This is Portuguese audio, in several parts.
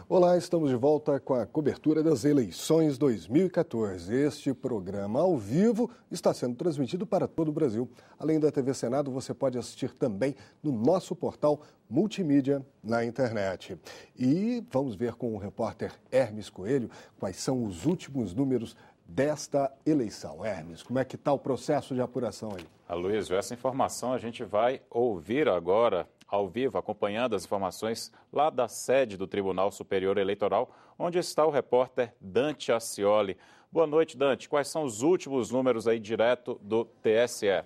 Olá, estamos de volta com a cobertura das eleições 2014. Este programa ao vivo está sendo transmitido para todo o Brasil. Além da TV Senado, você pode assistir também no nosso portal multimídia na internet. E vamos ver com o repórter Hermes Coelho quais são os últimos números desta eleição. Hermes, como é que está o processo de apuração aí? Aloysio, essa informação a gente vai ouvir agora ao vivo, acompanhando as informações lá da sede do Tribunal Superior Eleitoral, onde está o repórter Dante Ascioli. Boa noite, Dante. Quais são os últimos números aí direto do TSE?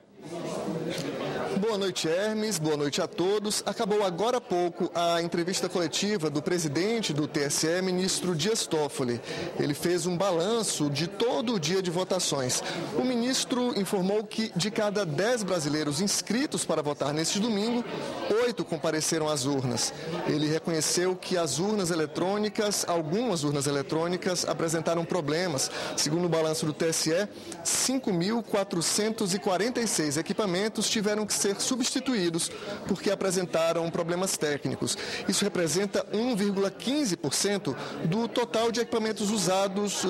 Boa noite, Hermes. Boa noite a todos. Acabou agora há pouco a entrevista coletiva do presidente do TSE, ministro Dias Toffoli. Ele fez um balanço de todo o dia de votações. O ministro informou que de cada 10 brasileiros inscritos para votar neste domingo, 8 compareceram às urnas. Ele reconheceu que algumas urnas eletrônicas apresentaram problemas. Segundo o balanço do TSE, 5.446 equipamentos tiveram que ser substituídos porque apresentaram problemas técnicos. Isso representa 1,15% do total de equipamentos usados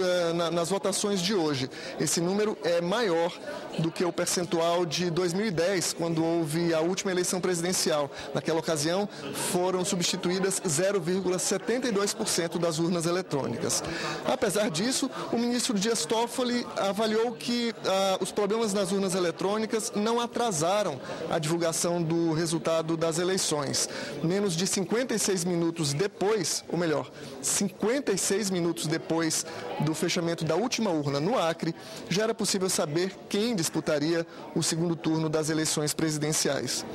nas votações de hoje. Esse número é maior do que o percentual de 2010, quando houve a última eleição presidencial. Naquela ocasião, foram substituídas 0,72% das urnas eletrônicas. Apesar disso, o ministro Dias Toffoli avaliou que os problemas nas urnas eletrônicas não atrasaram a divulgação do resultado das eleições. Menos de 56 minutos depois, ou melhor, 56 minutos depois do fechamento da última urna no Acre, já era possível saber quem disputaria o segundo turno das eleições presidenciais.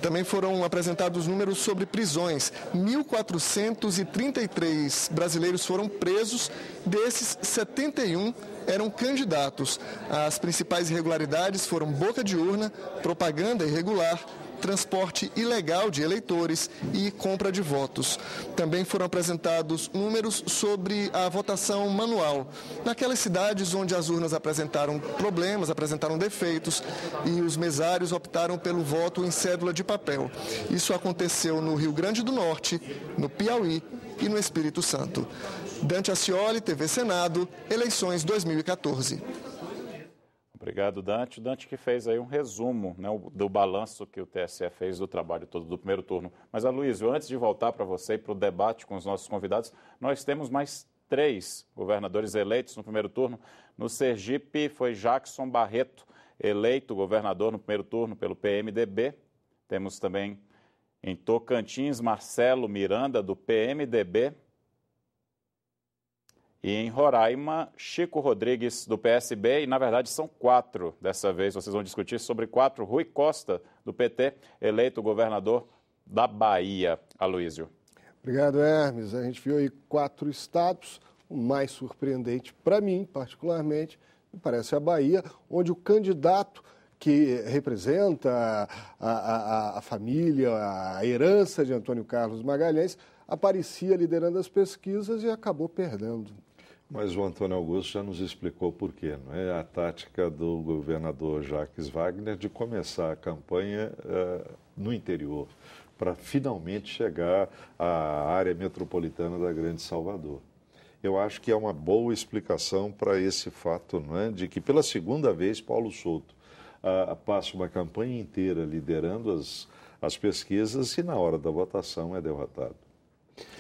Também foram apresentados números sobre prisões. 1.433 brasileiros foram presos, desses 71 eram candidatos. As principais irregularidades foram boca de urna, propaganda irregular, transporte ilegal de eleitores e compra de votos. Também foram apresentados números sobre a votação manual. Naquelas cidades onde as urnas apresentaram problemas, apresentaram defeitos e os mesários optaram pelo voto em cédula de papel. Isso aconteceu no Rio Grande do Norte, no Piauí e no Espírito Santo. Dante Ascioli, TV Senado, eleições 2014. Obrigado, Dante. Dante que fez aí um resumo, né, do balanço que o TSE fez do trabalho todo do primeiro turno. Mas, Aloysio, antes de voltar para você e para o debate com os nossos convidados, nós temos mais 3 governadores eleitos no primeiro turno. No Sergipe foi Jackson Barreto, eleito governador no primeiro turno pelo PMDB. Temos também em Tocantins Marcelo Miranda, do PMDB. E em Roraima, Chico Rodrigues, do PSB, e na verdade são 4 dessa vez. Vocês vão discutir sobre 4. Rui Costa, do PT, eleito governador da Bahia. Aloysio. Obrigado, Hermes. A gente viu aí 4 estados. O mais surpreendente para mim, particularmente, me parece a Bahia, onde o candidato que representa a família, a herança de Antônio Carlos Magalhães, aparecia liderando as pesquisas e acabou perdendo. Mas o Antônio Augusto já nos explicou por quê, não é? A tática do governador Jacques Wagner de começar a campanha no interior, para finalmente chegar à área metropolitana da Grande Salvador. Eu acho que é uma boa explicação para esse fato, não é? De que pela segunda vez Paulo Souto passa uma campanha inteira liderando as pesquisas e na hora da votação é derrotado.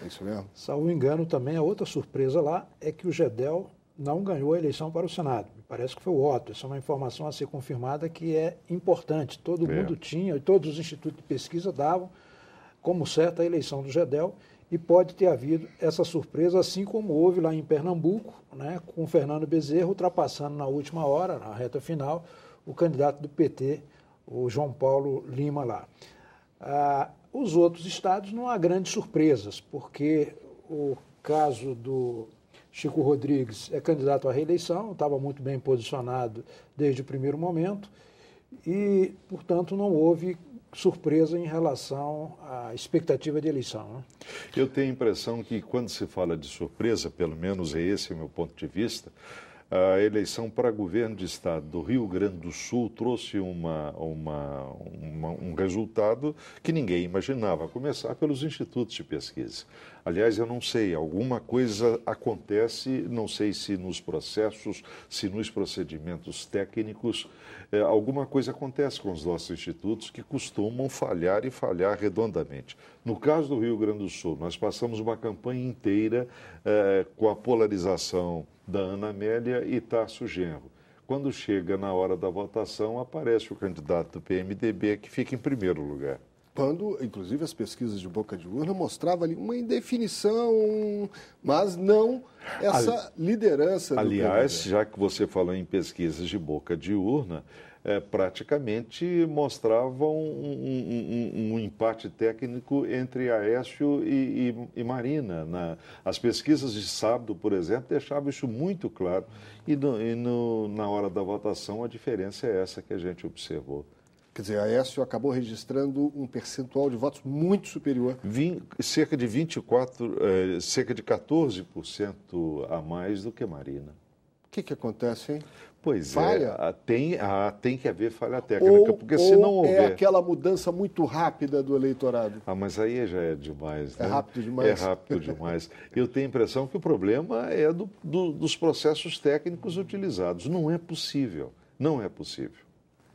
É isso mesmo. Salvo engano, também a outra surpresa lá é que o Gedel não ganhou a eleição para o Senado. Me parece que foi o Otto. Essa é uma informação a ser confirmada que é importante. Todo mundo tinha, e todos os institutos de pesquisa davam como certa a eleição do Gedel e pode ter havido essa surpresa, assim como houve lá em Pernambuco, né, com o Fernando Bezerra ultrapassando na última hora, na reta final, o candidato do PT, o João Paulo Lima lá. Os outros estados não há grandes surpresas, porque o caso do Chico Rodrigues é candidato à reeleição, estava muito bem posicionado desde o primeiro momento e, portanto, não houve surpresa em relação à expectativa de eleição. Né? Eu tenho a impressão que quando se fala de surpresa, pelo menos esse é o meu ponto de vista, A eleição para governo de estado do Rio Grande do Sul trouxe um resultado que ninguém imaginava, a começar pelos institutos de pesquisa. Aliás, eu não sei, alguma coisa acontece, não sei se nos processos, se nos procedimentos técnicos, alguma coisa acontece com os nossos institutos que costumam falhar e falhar redondamente. No caso do Rio Grande do Sul, nós passamos uma campanha inteira com a polarização da Ana Amélia e Tarso Genro. Quando chega na hora da votação, aparece o candidato do PMDB que fica em primeiro lugar. Quando, inclusive, as pesquisas de boca de urna mostravam ali uma indefinição, mas não essa liderança do Aliás, PMDB. já que você falou em pesquisas de boca de urna, praticamente mostravam um empate técnico entre Aécio e Marina. As pesquisas de sábado, por exemplo, deixavam isso muito claro. E na hora da votação, a diferença é essa que a gente observou. Quer dizer, Aécio acabou registrando um percentual de votos muito superior. Cerca de 14% a mais do que Marina. O que acontece, hein? Pois falha? Tem que haver falha técnica, porque se não houver... é aquela mudança muito rápida do eleitorado? Mas aí já é demais, né? É rápido demais? É rápido demais. Eu tenho a impressão que o problema é dos processos técnicos utilizados. Não é possível, não é possível.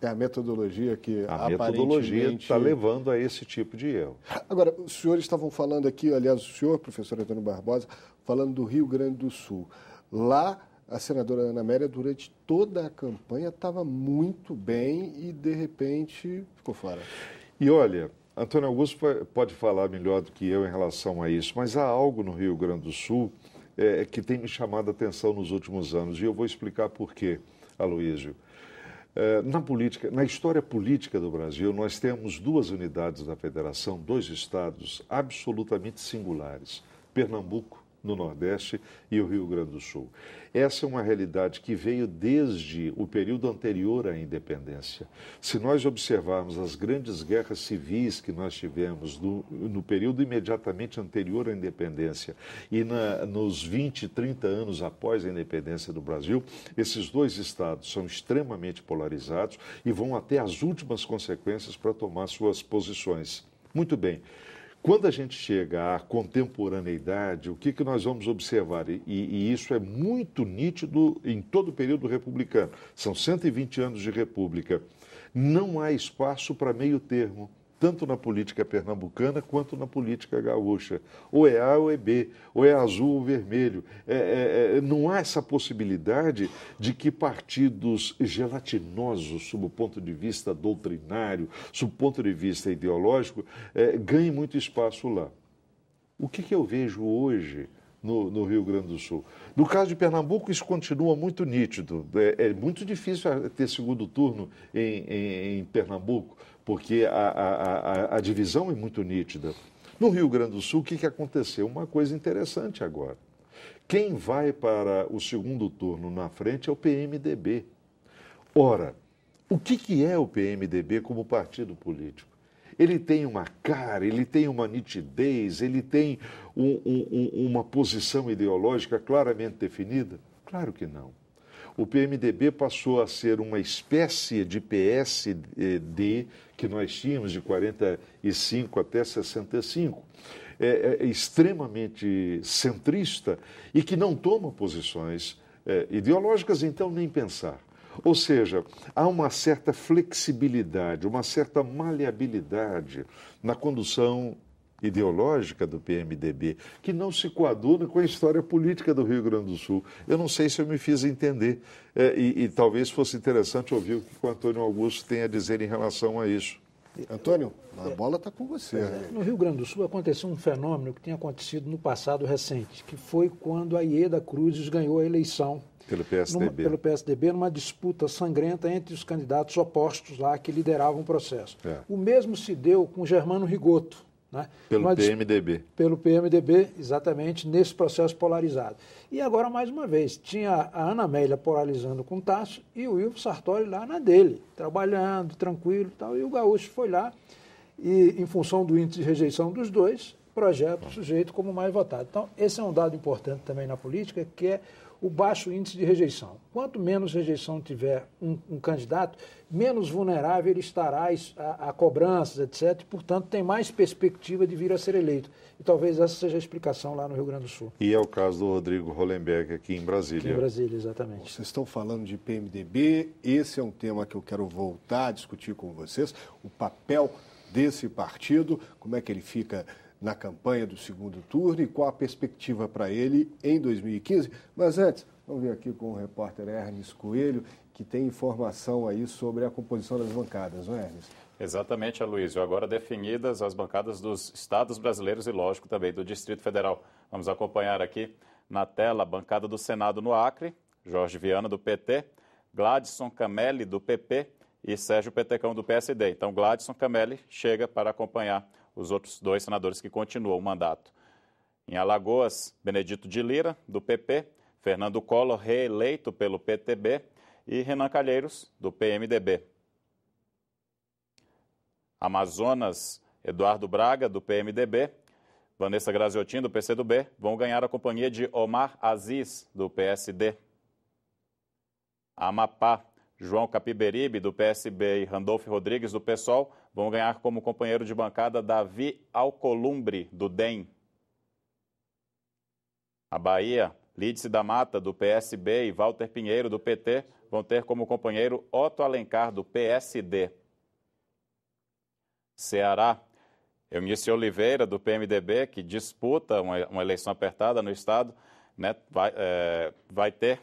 É a metodologia que a metodologia está levando a esse tipo de erro. Agora, os senhores estavam falando aqui, aliás, o senhor, professor Antônio Barbosa, falando do Rio Grande do Sul. Lá, a senadora Ana Amélia, durante toda a campanha, estava muito bem e, de repente, ficou fora. E olha, Antônio Augusto pode falar melhor do que eu em relação a isso, mas há algo no Rio Grande do Sul que tem me chamado a atenção nos últimos anos, e eu vou explicar por quê, Aloísio. Na história política do Brasil, nós temos duas unidades da federação, dois estados absolutamente singulares, Pernambuco, no Nordeste, e o Rio Grande do Sul. Essa é uma realidade que veio desde o período anterior à independência. Se nós observarmos as grandes guerras civis que nós tivemos no período imediatamente anterior à independência e nos 20, 30 anos após a independência do Brasil, esses dois estados são extremamente polarizados e vão até as últimas consequências para tomar suas posições. Muito bem. Quando a gente chega à contemporaneidade, o que nós vamos observar? E isso é muito nítido em todo o período republicano. São 120 anos de república. Não há espaço para meio termo, tanto na política pernambucana quanto na política gaúcha. Ou é A ou é B, ou é azul ou vermelho. Não há essa possibilidade de que partidos gelatinosos, sob o ponto de vista doutrinário, sob o ponto de vista ideológico, ganhem muito espaço lá. O que eu vejo hoje no Rio Grande do Sul? No caso de Pernambuco, isso continua muito nítido. É muito difícil ter segundo turno em Pernambuco, porque a divisão é muito nítida. No Rio Grande do Sul, o que aconteceu? Uma coisa interessante agora. Quem vai para o segundo turno na frente é o PMDB. Ora, o que é o PMDB como partido político? Ele tem uma cara, ele tem uma nitidez, ele tem uma posição ideológica claramente definida? Claro que não. O PMDB passou a ser uma espécie de PSD que nós tínhamos de 45 até 65, extremamente centrista e que não toma posições ideológicas, então nem pensar. Ou seja, há uma certa flexibilidade, uma certa maleabilidade na condução ideológica do PMDB, que não se coaduna com a história política do Rio Grande do Sul. Eu não sei se eu me fiz entender, e talvez fosse interessante ouvir o que o Antônio Augusto tem a dizer em relação a isso. Antônio, a bola está com você. No Rio Grande do Sul aconteceu um fenômeno que tinha acontecido no passado recente, que foi quando a Ieda Cruzes ganhou a eleição pelo PSDB, numa disputa sangrenta entre os candidatos opostos lá que lideravam o processo. O mesmo se deu com Germano Rigoto, né? Pelo PMDB. Pelo PMDB, exatamente, nesse processo polarizado. E agora, mais uma vez, tinha a Ana Amélia polarizando com o Tarso e o Wilson Sartori lá na dele, trabalhando, tranquilo e tal. E o Gaúcho foi lá e, em função do índice de rejeição dos dois, projeta o sujeito como mais votado. Então, esse é um dado importante também na política, que é o baixo índice de rejeição. Quanto menos rejeição tiver um candidato, menos vulnerável ele estará a cobranças, etc. E, portanto, tem mais perspectiva de vir a ser eleito. E talvez essa seja a explicação lá no Rio Grande do Sul. E é o caso do Rodrigo Hollenberg aqui em Brasília. Aqui em Brasília, exatamente. Vocês estão falando de PMDB, esse é um tema que eu quero voltar a discutir com vocês, o papel desse partido, como é que ele fica na campanha do segundo turno e qual a perspectiva para ele em 2015. Mas antes, vamos ver aqui com o repórter Hermes Coelho, que tem informação aí sobre a composição das bancadas, não é, Hermes? Exatamente, Aloysio. Agora definidas as bancadas dos estados brasileiros e, lógico, também do Distrito Federal. Vamos acompanhar aqui na tela a bancada do Senado no Acre, Jorge Viana, do PT, Gladson Camelli, do PP e Sérgio Petecão, do PSD. Então, Gladson Camelli chega para acompanhar os outros dois senadores que continuam o mandato. Em Alagoas, Benedito de Lira, do PP, Fernando Collor, reeleito pelo PTB, e Renan Calheiros, do PMDB. Amazonas, Eduardo Braga, do PMDB, Vanessa Graziotin, do PCdoB, vão ganhar a companhia de Omar Aziz, do PSD. Amapá, João Capiberibe, do PSB, e Randolfo Rodrigues, do PSOL, vão ganhar como companheiro de bancada Davi Alcolumbre, do DEM. A Bahia, Lídice da Mata, do PSB, e Walter Pinheiro, do PT, vão ter como companheiro Otto Alencar, do PSD. Ceará, Eunice Oliveira, do PMDB, que disputa uma eleição apertada no estado, né, vai ter,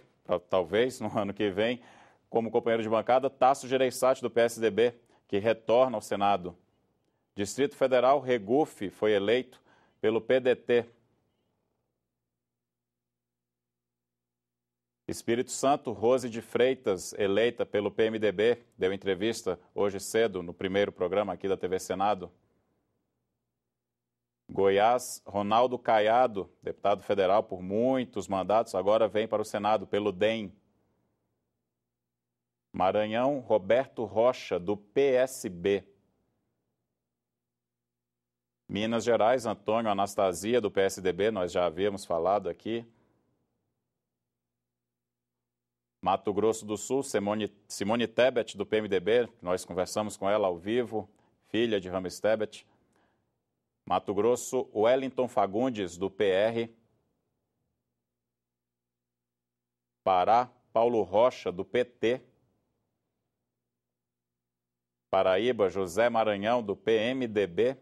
talvez, no ano que vem, como companheiro de bancada, Tasso Gereissati, do PSDB, que retorna ao Senado. Distrito Federal, Regufe foi eleito pelo PDT. Espírito Santo, Rose de Freitas, eleita pelo PMDB, deu entrevista hoje cedo no primeiro programa aqui da TV Senado. Goiás, Ronaldo Caiado, deputado federal por muitos mandatos, agora vem para o Senado pelo DEM. Maranhão, Roberto Rocha, do PSB. Minas Gerais, Antônio Anastasia, do PSDB, nós já havíamos falado aqui. Mato Grosso do Sul, Simone Tebet, do PMDB, nós conversamos com ela ao vivo, filha de Rames Tebet. Mato Grosso, Wellington Fagundes, do PR. Pará, Paulo Rocha, do PT. Paraíba, José Maranhão, do PMDB.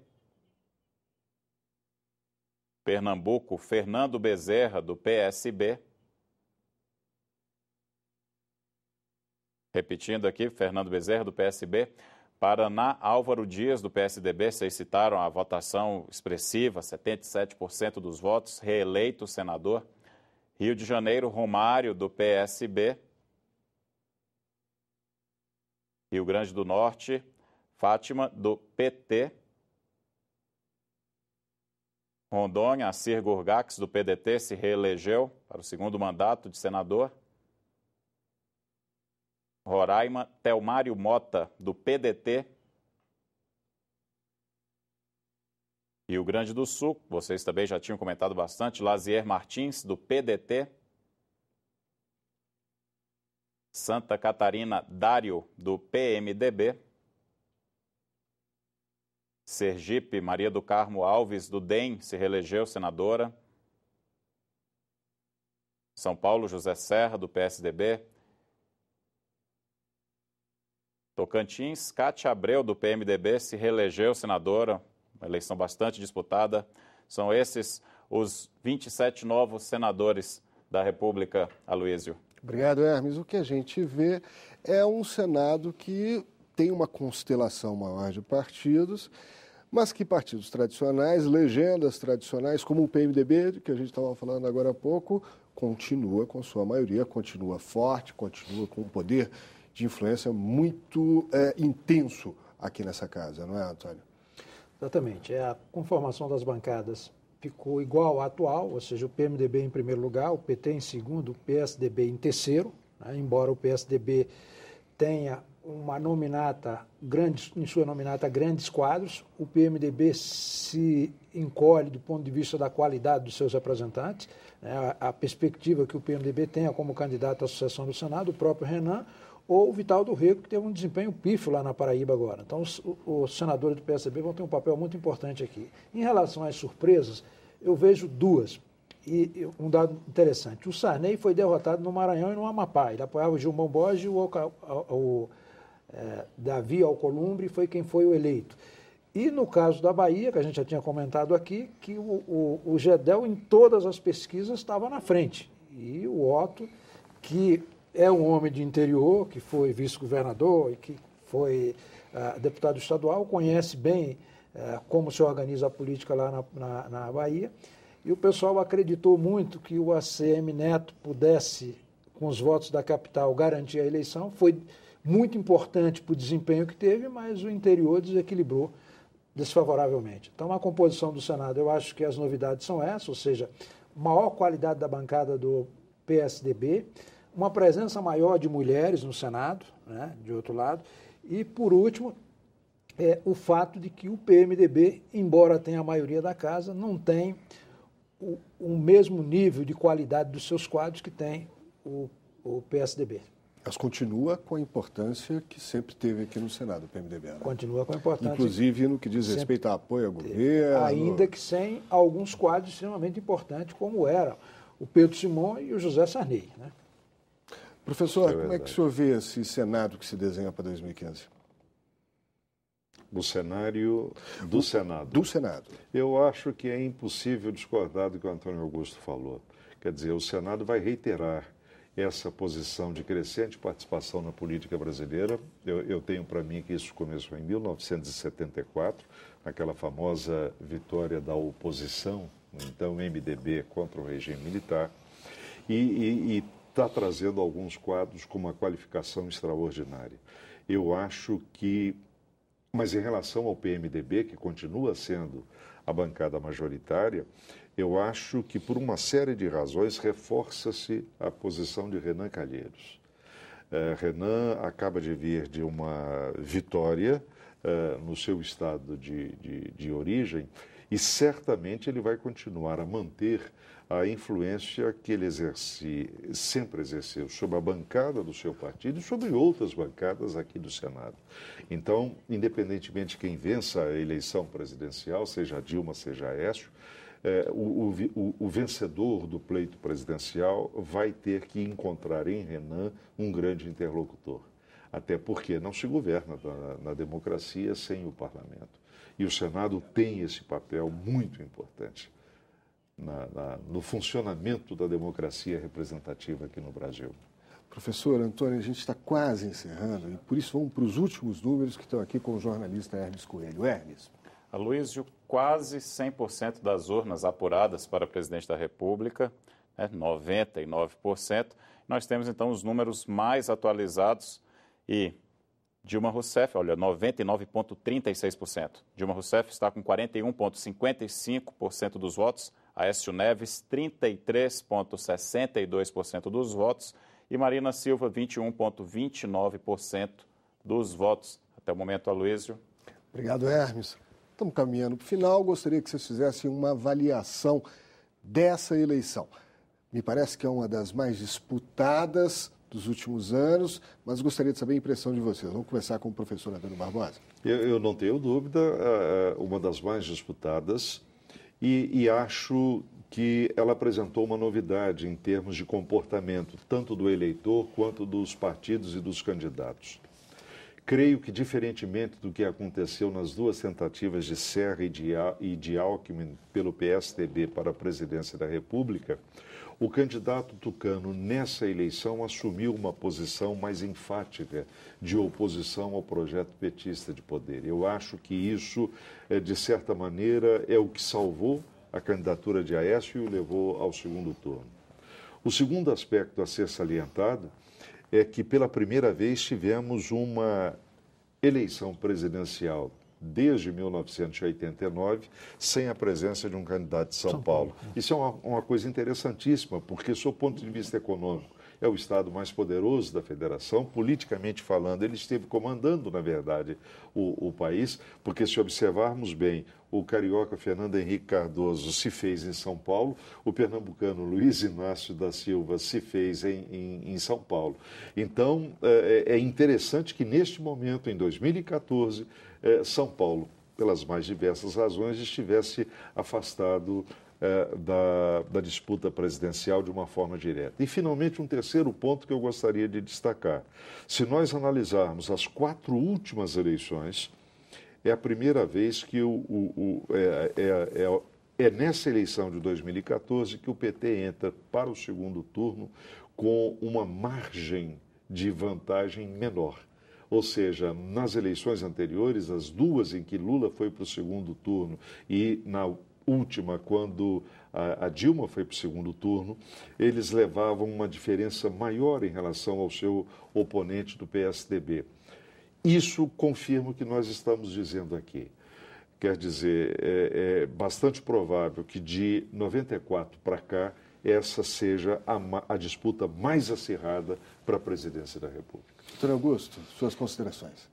Pernambuco, Fernando Bezerra, do PSB. Repetindo aqui, Fernando Bezerra, do PSB. Paraná, Álvaro Dias, do PSDB. Vocês citaram a votação expressiva, 77% dos votos, reeleito senador. Rio de Janeiro, Romário, do PSB. Rio Grande do Norte, Fátima, do PT. Rondônia, Assir Gurgax, do PDT, se reelegeu para o segundo mandato de senador. Roraima, Telmário Mota, do PDT. Rio Grande do Sul, vocês também já tinham comentado bastante, Lazier Martins, do PDT. Santa Catarina, Dário, do PMDB. Sergipe, Maria do Carmo Alves, do DEM, se reelegeu senadora. São Paulo, José Serra, do PSDB. Tocantins, Cátia Abreu, do PMDB, se reelegeu senadora, uma eleição bastante disputada. São esses os 27 novos senadores da República, Aloysio. Obrigado, Hermes. O que a gente vê é um Senado que tem uma constelação maior de partidos, mas que partidos tradicionais, legendas tradicionais, como o PMDB, que a gente estava falando agora há pouco, continua com sua maioria, continua forte, continua com um poder de influência muito intenso aqui nessa casa, não é, Antônio? Exatamente. A conformação das bancadas ficou igual à atual, ou seja, o PMDB em primeiro lugar, o PT em segundo, o PSDB em terceiro, né? Embora o PSDB tenha uma nominata grande, em sua nominata grandes quadros. O PMDB se encolhe do ponto de vista da qualidade dos seus representantes. A perspectiva que o PMDB tenha como candidato à sucessão do Senado, o próprio Renan, ou o Vital do Rego, que teve um desempenho pífio lá na Paraíba agora. Então, os senadores do PSDB vão ter um papel muito importante aqui. Em relação às surpresas, eu vejo duas. E um dado interessante, o Sarney foi derrotado no Maranhão e no Amapá. Ele apoiava o Gilmão Borges e o Davi Alcolumbre foi quem foi o eleito. E no caso da Bahia, que a gente já tinha comentado aqui, que o Gedel em todas as pesquisas estava na frente. E o Otto, que é um homem de interior, que foi vice-governador e que foi deputado estadual, conhece bem como se organiza a política lá na Bahia. E o pessoal acreditou muito que o ACM Neto pudesse, com os votos da capital, garantir a eleição. Foi muito importante para o desempenho que teve, mas o interior desequilibrou desfavoravelmente. Então, a composição do Senado, eu acho que as novidades são essas, ou seja, maior qualidade da bancada do PSDB, uma presença maior de mulheres no Senado, né, de outro lado, e, por último, o fato de que o PMDB, embora tenha a maioria da casa, não tem o mesmo nível de qualidade dos seus quadros que tem o PSDB. Mas continua com a importância que sempre teve aqui no Senado, o PMDB. Né? Continua com a importância. Inclusive no que diz respeito a apoio ao governo. Ainda que sem alguns quadros extremamente importantes, como era o Pedro Simão e o José Sarney. Né? Professor, como é que o senhor vê esse Senado que se desenha para 2015? O cenário do Senado. Do Senado. Eu acho que é impossível discordar do que o Antônio Augusto falou. Quer dizer, o Senado vai reiterar essa posição de crescente participação na política brasileira. Eu tenho para mim que isso começou em 1974, naquela famosa vitória da oposição, então MDB contra o regime militar, e está trazendo alguns quadros com uma qualificação extraordinária. Eu acho que, mas em relação ao PMDB, que continua sendo a bancada majoritária, eu acho que, por uma série de razões, reforça-se a posição de Renan Calheiros. Renan acaba de vir de uma vitória no seu estado de origem e certamente ele vai continuar a manter a influência que ele sempre exerceu sobre a bancada do seu partido e sobre outras bancadas aqui do Senado. Então, independentemente de quem vença a eleição presidencial, seja Dilma, seja Aécio, o vencedor do pleito presidencial vai ter que encontrar em Renan um grande interlocutor. Até porque não se governa na democracia sem o parlamento. E o Senado tem esse papel muito importante no funcionamento da democracia representativa aqui no Brasil. Professor Antônio, a gente está quase encerrando e por isso vamos para os últimos números que estão aqui com o jornalista Hermes Coelho. Hermes. Aloysio, quase 100% das urnas apuradas para presidente da República, 99%. Nós temos, então, os números mais atualizados e Dilma Rousseff, olha, 99,36%. Dilma Rousseff está com 41,55% dos votos, Aécio Neves, 33,62% dos votos e Marina Silva, 21,29% dos votos. Até o momento, Aloysio. Obrigado, Hermes. Estamos caminhando para o final. Gostaria que vocês fizessem uma avaliação dessa eleição. Me parece que é uma das mais disputadas dos últimos anos, mas gostaria de saber a impressão de vocês. Vamos começar com o professor Antônio Barbosa. Eu não tenho dúvida, uma das mais disputadas, e acho que ela apresentou uma novidade em termos de comportamento, tanto do eleitor quanto dos partidos e dos candidatos. Creio que, diferentemente do que aconteceu nas duas tentativas de Serra e de Alckmin pelo PSDB para a presidência da República, o candidato tucano nessa eleição assumiu uma posição mais enfática de oposição ao projeto petista de poder. Eu acho que isso, de certa maneira, é o que salvou a candidatura de Aécio e o levou ao segundo turno. O segundo aspecto a ser salientado é que pela primeira vez tivemos uma eleição presidencial desde 1989 sem a presença de um candidato de São Paulo. Isso é uma coisa interessantíssima, porque, sob o ponto de vista econômico é o estado mais poderoso da federação, politicamente falando, ele esteve comandando, na verdade, o país, porque se observarmos bem, o carioca Fernando Henrique Cardoso se fez em São Paulo, o pernambucano Luiz Inácio da Silva se fez em São Paulo. Então, é interessante que neste momento, em 2014, São Paulo, pelas mais diversas razões, estivesse afastado da disputa presidencial de uma forma direta. E, finalmente, um terceiro ponto que eu gostaria de destacar. Se nós analisarmos as 4 últimas eleições, é a primeira vez que é nessa eleição de 2014 que o PT entra para o segundo turno com uma margem de vantagem menor. Ou seja, nas eleições anteriores, as 2 em que Lula foi para o segundo turno e na última, quando a Dilma foi para o segundo turno, eles levavam uma diferença maior em relação ao seu oponente do PSDB. Isso confirma o que nós estamos dizendo aqui. Quer dizer, é bastante provável que de 94 para cá, essa seja a disputa mais acirrada para a presidência da República. Doutor Augusto, suas considerações.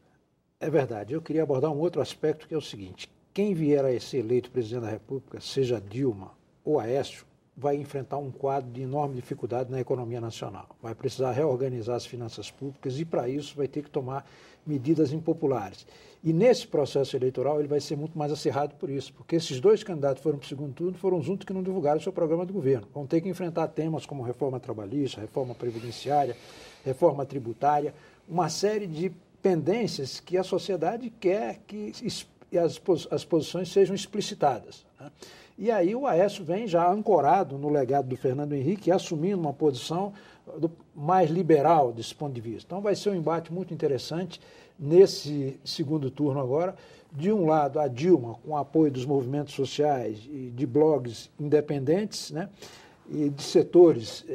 É verdade. Eu queria abordar um outro aspecto, que é o seguinte: quem vier a ser eleito presidente da República, seja Dilma ou Aécio, vai enfrentar um quadro de enorme dificuldade na economia nacional. Vai precisar reorganizar as finanças públicas e, para isso, vai ter que tomar medidas impopulares. E nesse processo eleitoral ele vai ser muito mais acirrado por isso, porque esses 2 candidatos que foram para o segundo turno foram os únicos que não divulgaram o seu programa de governo. Vão ter que enfrentar temas como reforma trabalhista, reforma previdenciária, reforma tributária, uma série de pendências que a sociedade quer que as posições sejam explicitadas, né? E aí o Aécio vem já ancorado no legado do Fernando Henrique, assumindo uma posição mais liberal desse ponto de vista. Então vai ser um embate muito interessante nesse segundo turno agora. De um lado, a Dilma, com o apoio dos movimentos sociais e de blogs independentes, né, e de setores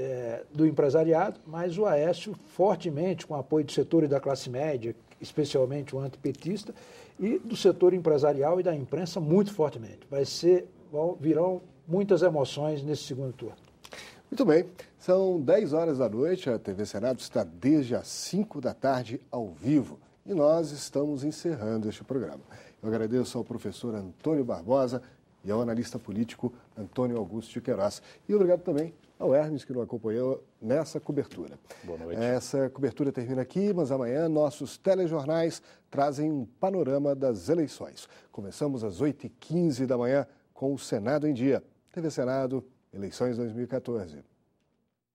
do empresariado, mas o Aécio fortemente com o apoio de setores da classe média, especialmente o antipetista, e do setor empresarial e da imprensa muito fortemente. Virão muitas emoções nesse segundo turno. Muito bem, são 10 horas da noite, a TV Senado está desde as 5 da tarde ao vivo e nós estamos encerrando este programa. Eu agradeço ao professor Antônio Barbosa e ao analista político Antônio Augusto de Queiroz. E obrigado também ao Hermes, que nos acompanhou nessa cobertura. Boa noite. Essa cobertura termina aqui, mas amanhã nossos telejornais trazem um panorama das eleições. Começamos às 8h15 da manhã com o Senado em Dia. TV Senado, eleições 2014.